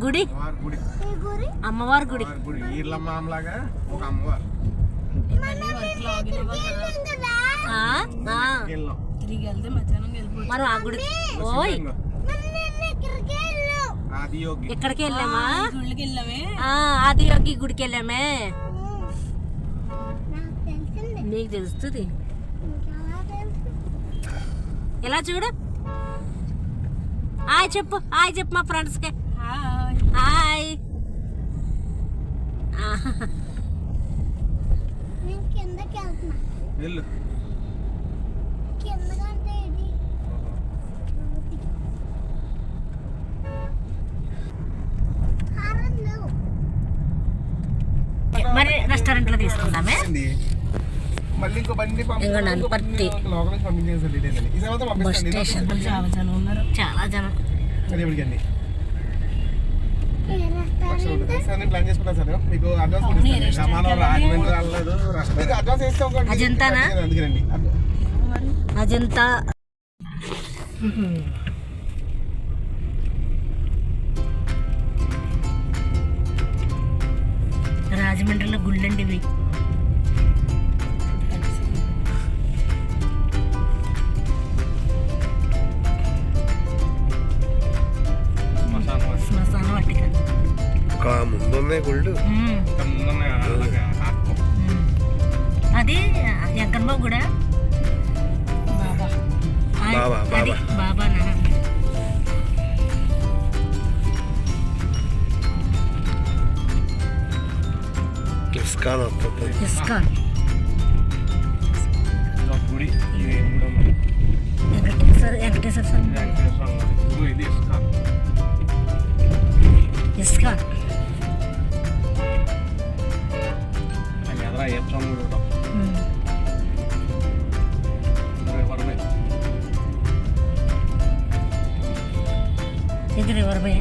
గుడి అమ్మవారి గుడి. మరి ఆ గుడి ఓయ్ ఎక్కడికి వెళ్ళామా? ఆదియోగి గుడికి వెళ్ళామే. నీకు తెలుస్తుంది. ఎలా చూడు. హాయ్ చెప్పు, హాయ్ చెప్పు మా ఫ్రెండ్స్కి. హాయ్. మరి రెస్టారెంట్లో తీసుకుంటామే. నన్పర్తి బస్ స్టేషన్. చాలా జనం. అజంతానా? అజంతా. రాజమండ్రిలో గుళ్ళండి ఇవి. శ్మశాన వాటిక ముందున్నాయి గుళ్ళు. అది ఎక్కడో కూడా బాబా ఇస్కాన్ వెంకటేశ్వర స్వామి. ఇస్కాన్ ఇది రివర్ బే.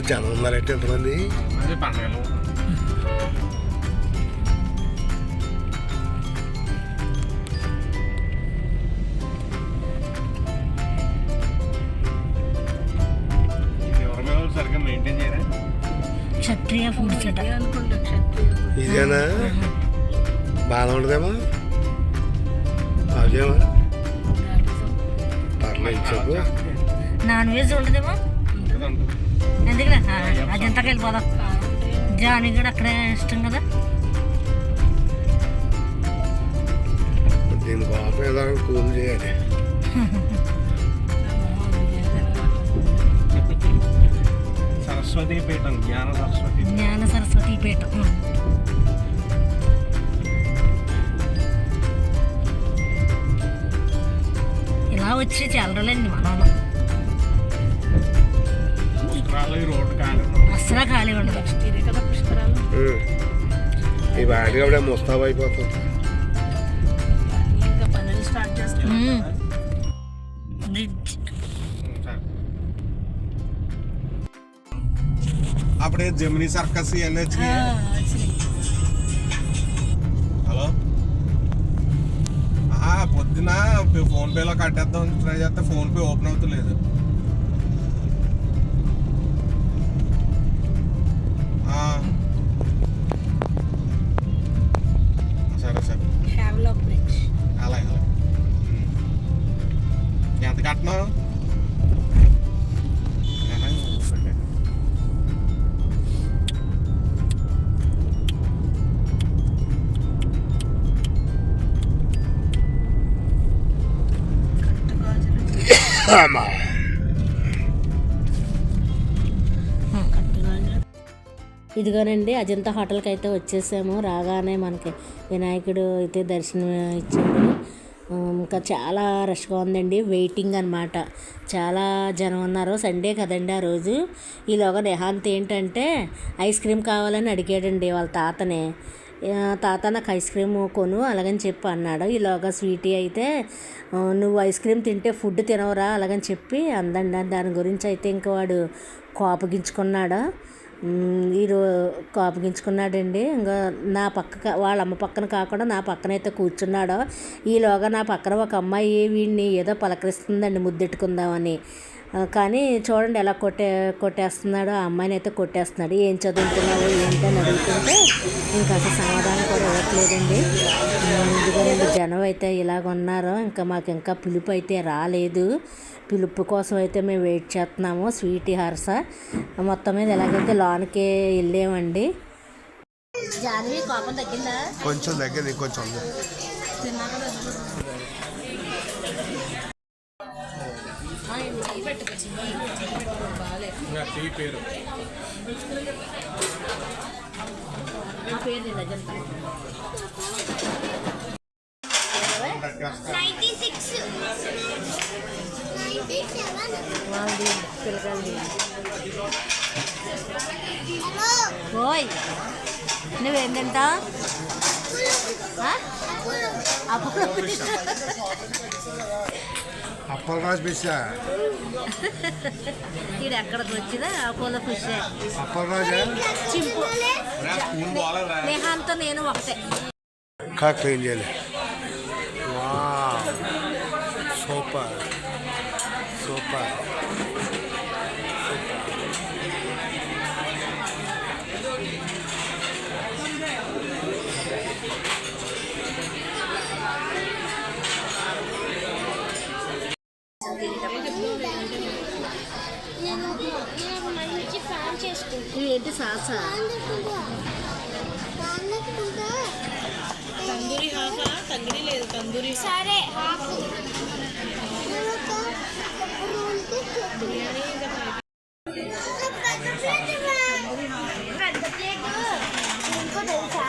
జనం ఉన్నారంటే ఎంతమంది? క్షత్రియ ఫుడ్ చెట్ట ఇదేనా? బాగా ఉండదేమో. అదేమో పర్లేదు చెప్పు. నాన్ వెజ్ ఉండదేమో. ఎందుకులే అజంతాకి వెళ్ళిపోదాం. జానీ కూడా అక్కడే ఇష్టం కదా. దీని కోపం ఏదో కూల్ చేయాలి. సరస్వతీపీఠం, జ్ఞాన సరస్వతి పీఠం. ఇలా వచ్చి చాలా రోజులండి మనం. అసలు ఖాళీ ఉండదు. ఈ వాటికి అప్పుడే ముస్తాబు అయిపోతుంది. బ్రిడ్జ్ అప్పుడే జమినీ సర్కస్ ఇవన్నీ వచ్చినాయి. హలో, పొద్దున ఫోన్ పేలో కట్టేద్దాం ట్రై చేస్తే ఫోన్ పే ఓపెన్ అవుతలేదు. సరే సరే అలాగే. ఎంత కట్టినావు? ఇదిగోనండి అజంతా హోటల్కి అయితే వచ్చేసాము. రాగానే మనకి వినాయకుడు అయితే దర్శనం ఇచ్చాడు. ఇంకా చాలా రష్గా ఉందండి. వెయిటింగ్ అనమాట. చాలా జనం ఉన్నారు. సండే కదండి ఆ రోజు. ఈలోగా నెహాంత్ ఏంటంటే ఐస్ క్రీమ్ కావాలని అడిగాడండి వాళ్ళ తాతనే. తాత నాకు ఐస్ క్రీమ్ కొను అలాగని చెప్పి అన్నాడు. ఈలోగా స్వీటీ అయితే నువ్వు ఐస్ క్రీమ్ తింటే ఫుడ్ తినవరా అలాగని చెప్పి అందండి. దాని గురించి అయితే ఇంకా వాడు కోపగించుకున్నాడు. కోపగించుకున్నాడండి. ఇంకా నా పక్క వాళ్ళ అమ్మ పక్కన కాకుండా నా పక్కన అయితే కూర్చున్నాడు. ఈలోగా నా పక్కన ఒక అమ్మాయి వీడిని ఏదో పలకరిస్తుందండి ముద్దెట్టుకుందామని. కానీ చూడండి ఎలా కొట్టేస్తున్నాడో, ఆ అమ్మాయిని అయితే కొట్టేస్తున్నాడు. ఏం చదువుతున్నావు ఏంటని అడుగుతుంటే ఇంకా అసలు సమాధానం కూడా ఇవ్వట్లేదండి. ఇదిగోనండి జనం అయితే ఇలాగ ఉన్నారు. ఇంకా మాకు ఇంకా పిలుపు అయితే రాలేదు. పిలుపు కోసం అయితే మేము వెయిట్ చేస్తున్నాము. స్వీటీ హర్ష మొత్తం మీద ఎలాగైతే లోనికి వెళ్ళామండి. జాన్వి కోపం తగ్గిందా? కొంచెం తగ్గింది, కొంచెం ఉంది. పేరు ఓయ్ నువ్వేం తింటావు? అప్పల్ రాజు పిచ్చా ఇది ఎక్కడికి వచ్చినా అపోలో ఫిష్. అప్పల్ రాజా చింపు స్పూన్ బాగాలేదురా. నేహాంతో నేను ఒకటే. ఇంకా క్లీన్ చేయాలి. Super super. ఏంటి సాసా? తందూరి హాఫా? తందూరి లేదు, తందూరి సరే బిర్యానీ పెద్ద ప్లేట్ ఇంకో తెలుసా?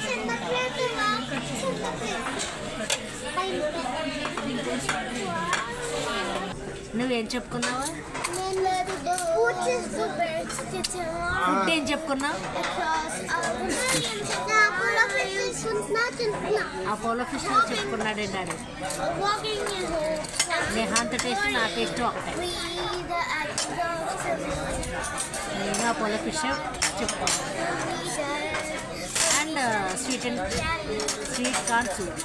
చిన్న ప్లేట్ నువ్వేం చెప్పుకున్నావు? ఫుడ్ ఏం చెప్పుకున్నావు? అపోలో ఫిష్ చెప్పుకున్నాడు డాడీ. నేహాంత టేస్ట్ నా టేస్ట్ ఒకటే. నేను అపోలో ఫిష్ చెప్పుకున్నాను. And sweet corn soup.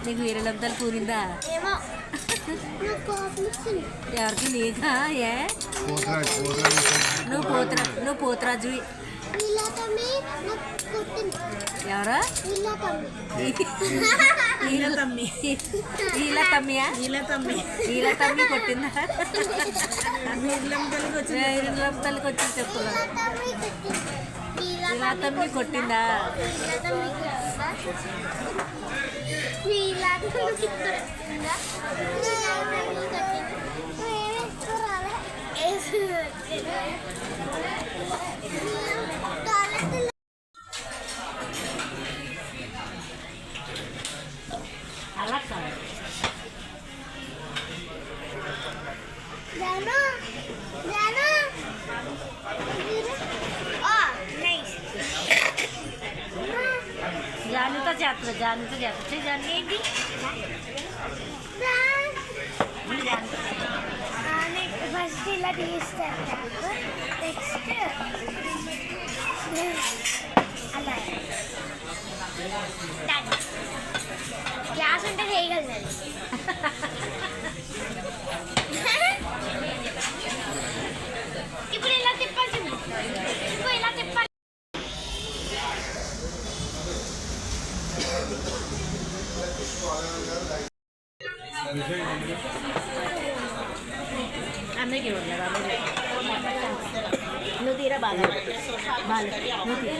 నీకు వేరే లబ్దాలు కూరిందా? ఎవరికి నీకా? ఏ నువ్వు పోతురాజువి. ఎవరా? ఈల తమ్మియా? ఈల తమ్మి కొట్టిందా? తల్లికి వచ్చి చెప్పురా. ఇలా తమ్మి కొట్టిందా? అలా కాదు. జానుతో చేస్తుంది. జాను ఏంటి? ఫస్ట్ ఇలా తీస్తారు, నెక్స్ట్ అలా గ్లాస్ ఉంటే చేయగలదు. ఇప్పుడు ఇలా తిప్పాల్సింది. ఇప్పుడు ఇలా తిప్పాలి. అన్నకి ఇవ్వలేదు. నువ్వు తీరా బాగా నువ్వు తీరా.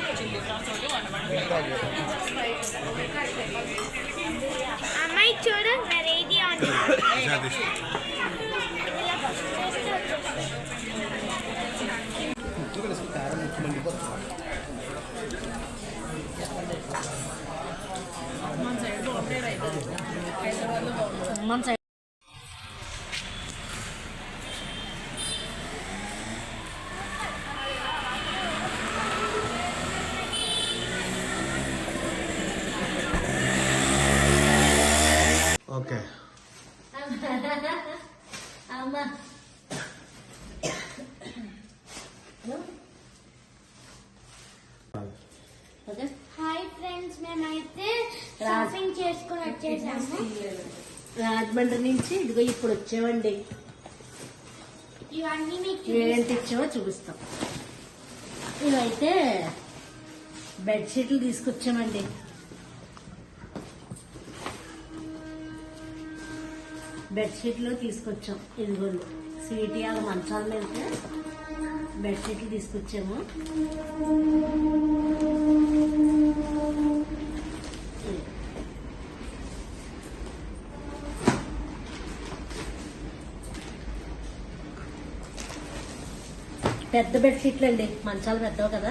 అమ్మాయి చూడు వెరైటీ ఉంది. మన సైడ్ ఓకే. అమ్మ వేసుకొని వచ్చేసాము. రాజమండ్రి నుంచి ఇదిగో ఇప్పుడు వచ్చామండి. ఇవన్నీ మీకు ఏంటి ఇచ్చామో చూపిస్తాం. ఇవైతే బెడ్షీట్లు తీసుకొచ్చామండి. బెడ్షీట్లు తీసుకొచ్చాం. ఇదిగోండి స్వీటీ వాళ్ళ మంచాల మీద బెడ్షీట్లు తీసుకొచ్చాము. పెద్ద బెడ్షీట్లు అండి, మంచాలు పెద్దవి కదా.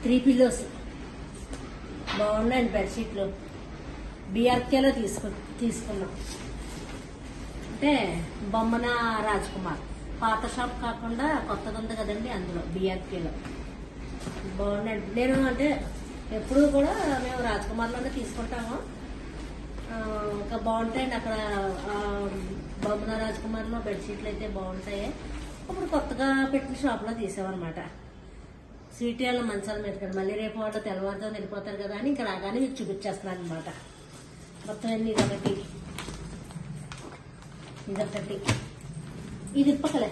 3 పిల్లోస్ బాగున్నాయండి బెడ్షీట్లు. బీఆర్కేలో తీసుకున్నాం. అంటే బొమ్మన రాజ్కుమార్ పాత షాప్ కాకుండా కొత్తగా ఉంది కదండి, అందులో బీఆర్కేలో బాగున్నాయండి. నేను అంటే ఎప్పుడు కూడా మేము రాజ్కుమార్లోనే తీసుకుంటాము. ఇంకా బాగుంటాయండి అక్కడ. బొమ్మన రాజ్కుమార్లో బెడ్షీట్లు అయితే బాగుంటాయి. ఇప్పుడు కొత్తగా పెట్టిన షాప్లో తీసామన్నమాట. స్వీటీ వాళ్ళ మంచాల మీద కదా. మళ్ళీ రేపు వాళ్ళు తెల్లవారుతో వెళ్ళిపోతారు కదా అని ఇంకా రాగానే మీకు చూపించేస్తున్నాను అనమాట. మొత్తం అన్ని ఇదొకటి ఇది ఇప్పకలే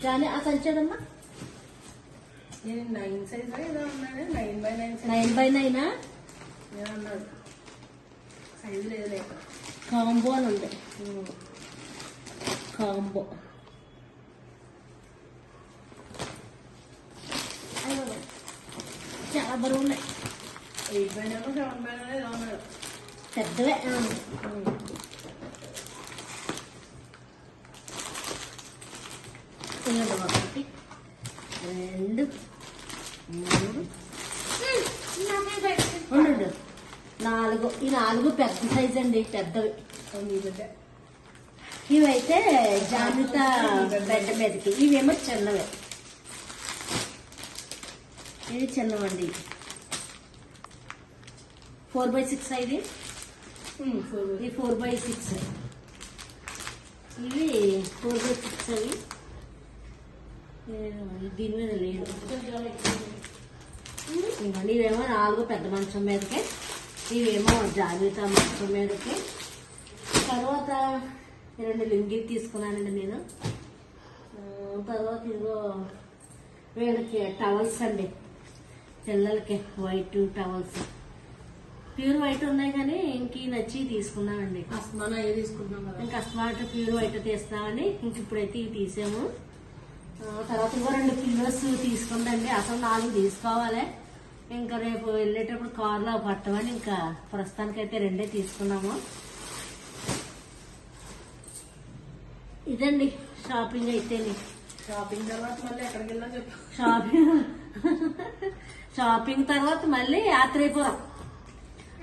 కానీ ఆ సంచాడమ్మా 9 సైజ్ ఏదో ఉన్నాడు. 9x9 9x9 ఏమన్నాడు సైజు లేదు లేక కాంబో అని ఉంది. కాంబో చాలా బరువు ఉన్నాయి. 8x9 7x9 ఏదో ఉన్నాడు. పెద్దవే. ఇదిగోండి 1 2 3 ఉండు 4. ఈ 4 పెద్ద సైజ్ అండి, పెద్దవి. ఇవైతే జాబితా బెడ్ మీదకి. ఇవేమో చిన్నవే. ఇది చిన్నవండి. 4x6 ఇది. ఇది 4x6. ఇవి 4x6 అవి. దీని మీద లేదు. ఇవ్వండి. ఇవేమో 4 పెద్ద మంచం మీదకి, ఇవేమో జాబితా మంచం మీదకి. తర్వాత 2 లుంగీ తీసుకున్నానండి నేను. తర్వాత ఇదిగో వీళ్ళకి టవల్స్ అండి, పిల్లలకి వైట్ టవల్స్. ప్యూర్ వైట్ ఉన్నాయి కానీ ఇంక నచ్చి తీసుకున్నామండి. అస్మానా ఏ తీసుకుంటున్నాం కదా. ఇంకా అస్మాట్ ప్యూర్ వైట్ తీస్తామని ఇంక ఇప్పుడైతే ఇవి తీసాము. తర్వాత ఇంకో 2 పిల్లోస్ తీసుకుందండి. అసలు 4 తీసుకోవాలి. ఇంకా రేపు వెళ్ళేటప్పుడు కార్లో పట్టమని ఇంకా ప్రస్తుతానికైతే 2 తీసుకున్నాము. ఇదండి షాపింగ్ అయితే. షాపింగ్ తర్వాత మళ్ళీ ఎక్కడికి వెళ్ళా చెప్పు. షాపింగ్ తర్వాత మళ్ళీ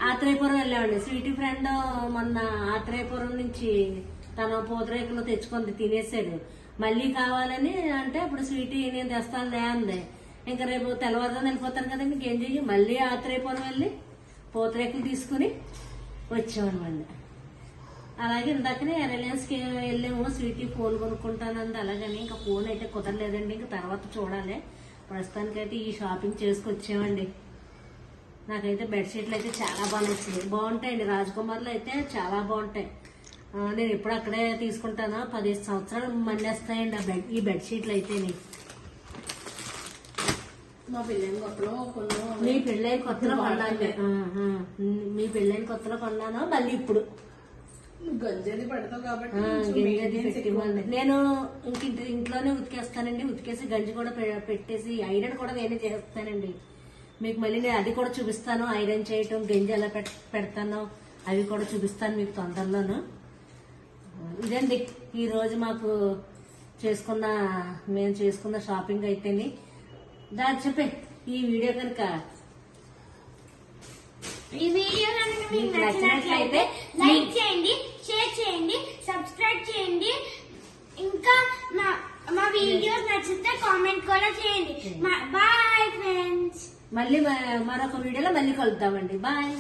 ఆత్రేయపురం వెళ్ళామండి. స్వీటీ ఫ్రెండ్ మొన్న ఆత్రేయపురం నుంచి తన పూతరేకులు తెచ్చుకుంది, తినేసాడు. మళ్ళీ కావాలని అంటే ఇప్పుడు స్వీటీ నేను తెస్తానులే అంది. ఇంకా రేపు తెల్లవారుతో వెళ్ళిపోతాను కదా, ఇంకేం చెయ్యి. మళ్ళీ ఆత్రేయపురం వెళ్ళి పూతరేకులు తీసుకుని వచ్చామన్నమాట. అలాగే ఇందాకనే రిలయన్స్కి వెళ్ళాము. స్వీటీ ఫోన్ కొనుక్కుంటానంది. అలాగని ఇంకా ఫోన్ అయితే కుదరలేదండి. ఇంకా తర్వాత చూడాలి. ప్రస్తుతానికైతే ఈ షాపింగ్ చేసుకొచ్చామండి. నాకైతే బెడ్షీట్లు అయితే చాలా బాగా నచ్చింది. బాగుంటాయండి. రాజకుమార్లో అయితే చాలా బాగుంటాయి. నేను ఎప్పుడు అక్కడే తీసుకుంటాను. 15 సంవత్సరాలు మళ్ళేస్తాయండి ఈ బెడ్షీట్లు అయితే. మా పెళ్ళైన కొత్తలో కొన్నాను. మీ పెళ్ళైన కొత్తలో కొన్నాను. మళ్ళీ ఇప్పుడు గంజది పెడతావు కాబట్టి గంజి పెట్టివ్వండి. నేను ఇంట్లోనే ఉతికేస్తానండి. ఉతికేసి గంజి కూడా పెట్టేసి ఐరన్ కూడా నేనే చేస్తానండి. మీకు మళ్ళీ నేను అది కూడా చూపిస్తాను. ఐరన్ చేయటం, గంజి ఎలా పెడతాను అవి కూడా చూపిస్తాను మీకు తొందరలోను. ఇదండి ఈరోజు మేము చేసుకున్న షాపింగ్ అయితేని. దాని చెప్పే ఈ వీడియో కనుక మీకు నచ్చినట్లయితే లైక్ చేయండి, షేర్ చేయండి, సబ్స్క్రైబ్ చేయండి. ఇంకా మా వీడియోస్ నచ్చితే కామెంట్ కూడా చేయండి. Bye friends. మళ్ళీ మరొక వీడియోలో మళ్ళీ కలుద్దామండి. బాయ్.